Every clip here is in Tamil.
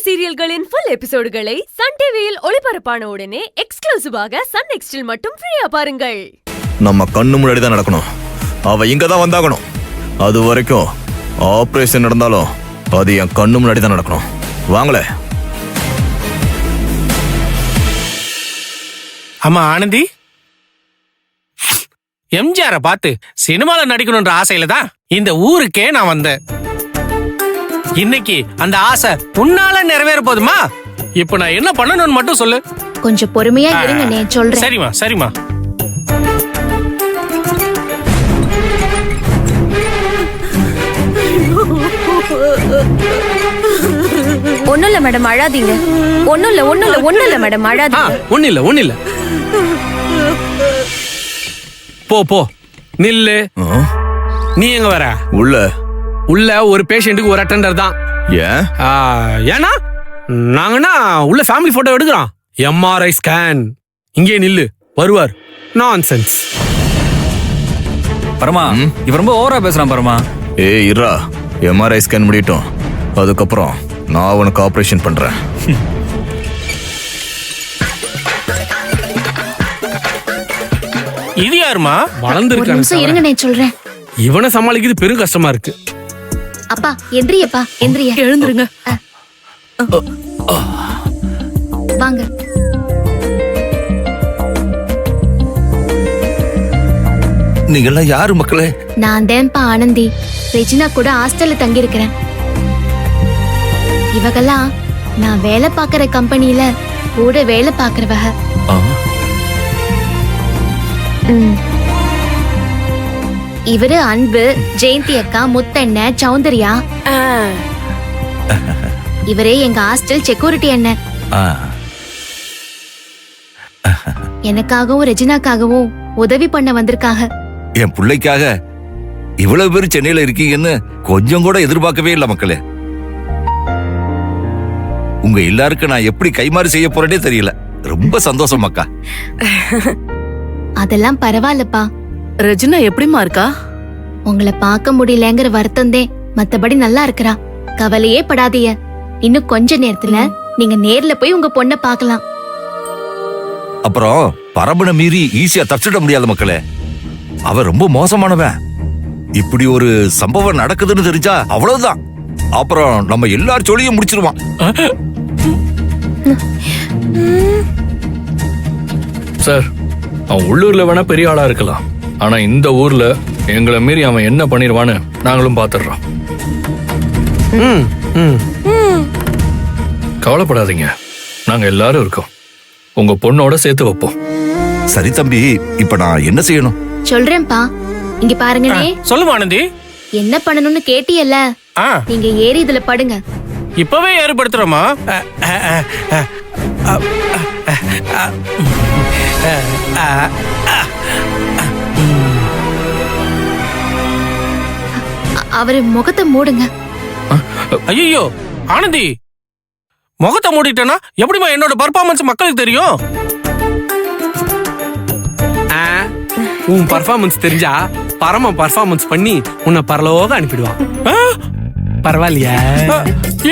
சீரியல்களின் ஃபுல் எபிசோடுகளை சன் டிவியில் ஒளிபரப்பான உடனே எக்ஸ்க்ளூசிவாக சன் நெக்ஸ்டில் மட்டும் ஃப்ரீயா பாருங்கள். நம்ம கண்ணு முன்னாடி தான் நடக்கணும். அவ இங்க தான் வந்தாகணும். அது வரைக்கும் ஆபரேஷன் நடந்தாலும் அது என் கண்ணு முன்னாடி தான் நடக்கணும். வாங்களே. அம்மா ஆனந்தி, எம்ஜிஆரை பார்த்து சினிமால நடிக்கணும்ன்ற ஆசையில தான் இந்த ஊருக்கே நான் வந்தேன். இன்னைக்கு அந்த ஆசை உன்னால நிறைவேற போதுமா? இப்ப நான் என்ன பண்ணணும்னு மட்டும் சொல்லு. கொஞ்சம் பொறுமையா இருங்க, நான் சொல்றேன். சரிமா சரிமா. ஒண்ணும் இல்ல மேடம், அழாதீங்க. ஒண்ணும் இல்ல மேடம், அழாதீங்க. ஒண்ணு இல்ல. போ போ நில்லு. நீ எங்க வர? உள்ள ஒரு பேஷண்ட்டுக்கு ஒரு அட்டெண்டர் தான். ஏன்னா நாங்கன்னா உள்ள ஃபேமிலி போட்டோ எடுக்கிறோம். MRI scan. இங்கே நில்லு, வருவார். நான்சென்ஸ். பரமா, இவன் ரொம்ப ஓவரா பேசுறான் பரமா. இருடா, எம்ஆர்ஐ ஸ்கேன் முடியட்டும், அதுக்கப்புறம் நான் உனக்கு ஆபரேஷன் பண்றேன். இது யாருமா? வளர்ந்துருக்காங்க. இருங்க, நான் சொல்றேன். இவனை சமாளிக்கிறது பெரும் கஷ்டமா இருக்கு. அப்பா எந்திரியப்பா, எந்திரிய. எழுந்துருங்க. வாங்க. நீங்கெல்லாம் யாரு மக்களே? நான் தேன்பா ஆனந்தி. ரெஜினா கூட ஹாஸ்டல்ல தங்கி இருக்கிறேன். இவகெல்லாம் நான் வேலை பாக்குற கம்பெனில கூட வேலை பாக்குறவக. இவரு அன்பு, ஜெயந்தி அக்கா, முத்தண்ண, சௌந்தர்யா. இவரே எங்க ஹாஸ்டல் செக்யூரிட்டி அண்ணன். எனக்காகவும் ரெஜினாக்காகவும் உதவி பண்ண வந்திருக்காங்க. என் பிள்ளைக்காக இவ்வளவு பேர் சென்னையில இருக்கீங்கன்னு கொஞ்சம் கூட எதிர்பார்க்கவே இல்லை மக்களே. உங்க எல்லாருக்கும் நான் எப்படி கைமாறு செய்ய போறேனே தெரியல. ரொம்ப சந்தோஷம் அக்கா. அதெல்லாம் பரவாயில்லப்பா. ரெஜினா எப்படிமா இருக்கா? உங்களை பார்க்க முடியலங்கிற வருத்தந்தே, மத்தபடி நல்லா இருக்கறா. கவலையே படாதீங்க. இன்னும் கொஞ்ச நேரத்துல நீங்க நேர்ல போய் உங்க பொண்ணை பார்க்கலாம். அப்புறம் பரம்பனை மீறி ஈஸியா தப்பிச்சிட முடியாத மக்களே. அவ ரொம்ப மோசமானவன். இப்படி ஒரு சம்பவம் நடக்குதுன்னு தெரிஞ்சா அவ்வளவுதான். அப்புறம் நம்ம எல்லார் சொல்லியும் முடிச்சிருவான். சார், அவன் உள்ளூர்ல வேணா பெரிய ஆளா இருக்கலாம், ஆனா இந்த ஊர்ல எங்களை மீறி அவன் என்ன பண்ணிடுவான்னு நாங்களும் பாத்துடுறோம். கவலைப்படாதீங்க, நாங்க எல்லாரும் இருக்கோம். உங்க பொண்ணோட சேர்த்து வைப்போம். சரி தம்பி, இப்ப நான் என்ன செய்யணும்? சொல்றேன்ப்பா. இங்க பாருங்கனே. சொல்லுமா ஆனந்தி. என்ன பண்ணணும்னு கேட்டியல்ல, நீங்க ஏறி இதுல படுங்க. இப்பவே ஏற்படுத்துறோமா? அவரு முகத்தை மூடுங்க. ஐயோ ஆனந்தி, முகத்தை மூடிட்டேன்னா எப்படிமா என்னோட பர்ஃபார்மன்ஸ் மக்களுக்கு தெரியும்? உன் பர்ஃபார்மன்ஸ் தெரிஞ்சா பரம பர்ஃபார்மன்ஸ் பண்ணி உன்னை பரலோக அனுப்பிடுவான். பரவாயில்லையா?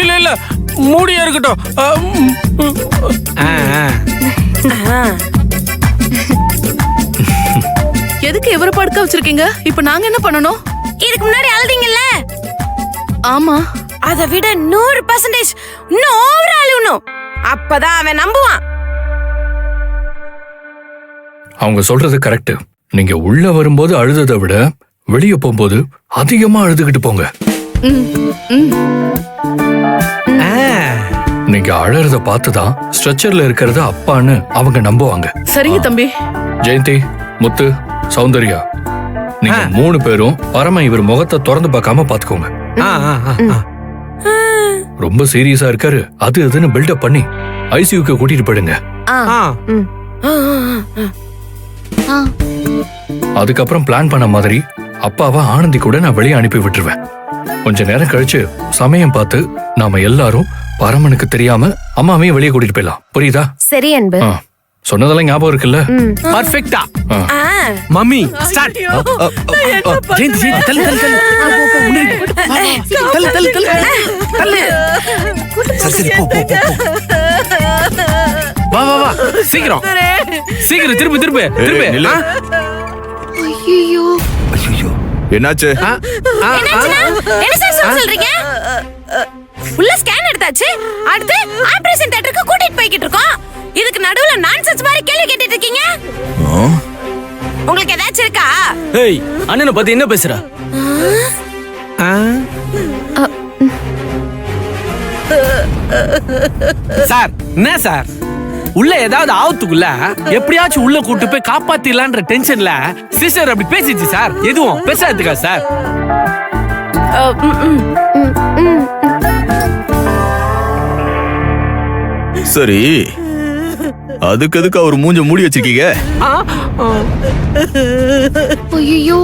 இல்ல மூடியா இருக்கட்டும். எதுக்கு இவரை படுக்க வச்சிருக்கீங்க? இப்ப நாங்க என்ன பண்ணணும்? இதுக்கு முன்னாடி அழுதீங்கல்ல? ஆமா, அதை விட 100% இன்னும் ஓவர் அழுவணும். அப்பதான் அவன் நம்புவான். அவங்க சொல்றது கரெக்ட். நீங்க உள்ள வரும்போது அழுததை விட வெளியே போகும்போது அதிகமா அழுதுகிட்டு போங்க. நீங்க அழறத பார்த்துதான் ஸ்ட்ரெச்சர்ல இருக்கிறது அப்பான்னு அவங்க நம்புவாங்க. சரிங்க தம்பி. ஜெயந்தி, முத்து, சௌந்தர்யா, நீங்க 3 பேரும் பரம இவர் முகத்தை திறந்து பார்க்காம பாத்துக்கோங்க. ரொம்ப சீரியஸா இருக்காரு, அது அதுன்னு பில்டப் பண்ணி ஐசியூக்கு கூட்டிட்டு போயிடுங்க. அதுக்கப்புறம் பிளான் பண்ண மாதிரி அப்பாவை ஆனந்தி கூட நான் வெளியே அனுப்பி விட்டுருவேன். கொஞ்ச நேரம் கழிச்சு சமயம் பார்த்து நாம எல்லாரும் பரமனுக்கு தெரியாம அம்மாவையும் வெளியே கூட்டிட்டு போயிடலாம். புரியுதா? சரி அன்பு. சொன்னதெல்லாம் ஞாபகம் இருக்குல்ல? பர்ஃபெக்ட்டா. Mummy start. ஜெயந்தி தள்ளு. சரி போ போ போ, போ. வா வா வா சீக்கிரம் சீக்கிரம் திருப்பு திருப்பு திருப்பு நில்லு. ஐயோ ஐயோ என்னாச்சு? என்னாச்சுன்னா, என்ன சார் சொல்றீங்க? உள்ள ஸ்கேன் எடுத்தாச்சு. அடுத்து ஆபரேஷன் தியேட்டருக்கு கூட்டிட்டு போய்கிட்டு இருக்கோம். இதுக்கு நடுவுல நான்சென்ஸ் மாதிரி கேள்வி கேட்டுட்டு இருக்கீங்க. ஆ? உங்களுக்கு ஏதாச்சும் இருக்கா? ஏய் அண்ணனை பத்தி என்ன பேசுற? சார் என்ன சார் உள்ள ஏதாவது ஆவத்துக்குள்ள எப்படியாச்சும் உள்ள கூட்டு போய் காப்பாத்திடலான்ற டென்ஷன்ல சிஸ்டர் அப்படி பேசிச்சு சார். எதுவும் பேசாதுக்கா சார்? சரி, அதுக்கு எதுக்கு அவர் மூஞ்ச மூடி வச்சிருக்கீங்க? ஐயோ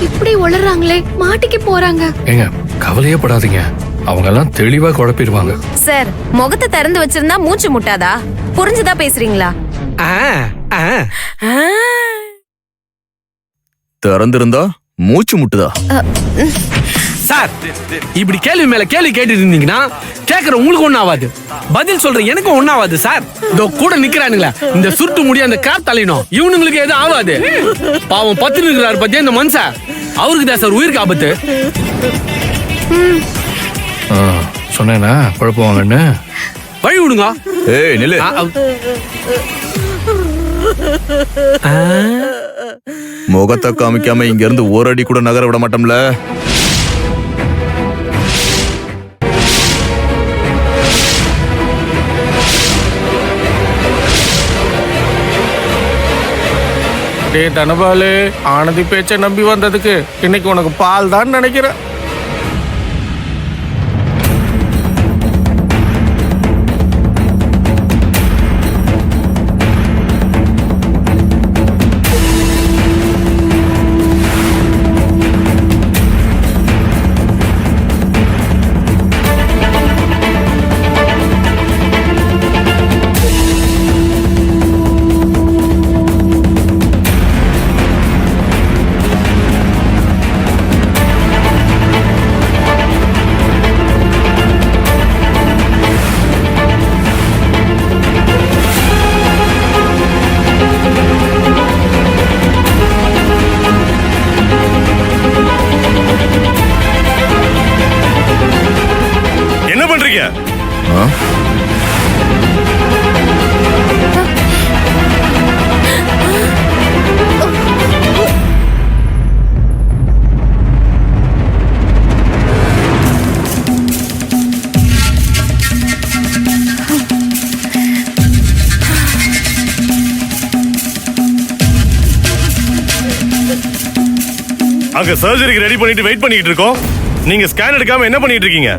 இப்படி உளறாங்களே, மாட்டிக்கு போறாங்க. ஏங்க கவலையே படாதீங்க, அவங்க எல்லாம் தெளிவா குழப்பிடுவாங்க. சார் முகத்தை திறந்து வச்சிருந்தா மூச்சு முட்டாதா? புரிஞ்சுதா பேசுறீங்களா? திறந்திருந்தா மூச்சு முட்டுதா? சார் இப்படி கேள்வி மேல கேள்வி கேட்டுட்டு இருந்தீங்கன்னா கேக்குற உங்களுக்கு ஒண்ணும் ஆகாது, பதில் சொல்ற எனக்கும் ஒண்ணும் ஆகாது சார். இதோ கூட நிக்கிறானுங்களா இந்த சுருட்டு முடி அந்த கிராப் தலையினோம், இவனுங்களுக்கு எதுவும் ஆகாது. பாவம் பத்து நிற்கிறாரு பத்தியா இந்த மனுஷன், அவருக்கு தான் சார் உயிருக்கு ஆபத்து. சொன்னேன்னா குழப்புவாங்கன்னு. வழி விடுங்க. ஏய் நில்லு. முகத்தை காமிக்காம இங்க இருந்து ஒரு அடி கூட நகர விட மாட்டோம்ல. டேய் தனபாலு, ஆனந்தி பேச்சை நம்பி வந்ததுக்கு இன்னைக்கு உனக்கு பால் தான் நினைக்கிறேன். ஆ? அங்க சர்ஜரிக்கு ரெடி பண்ணிட்டு வெயிட் பண்ணிட்டு இருக்கோம். நீங்க ஸ்கேன் எடுக்காம என்ன பண்ணிட்டு இருக்கீங்க?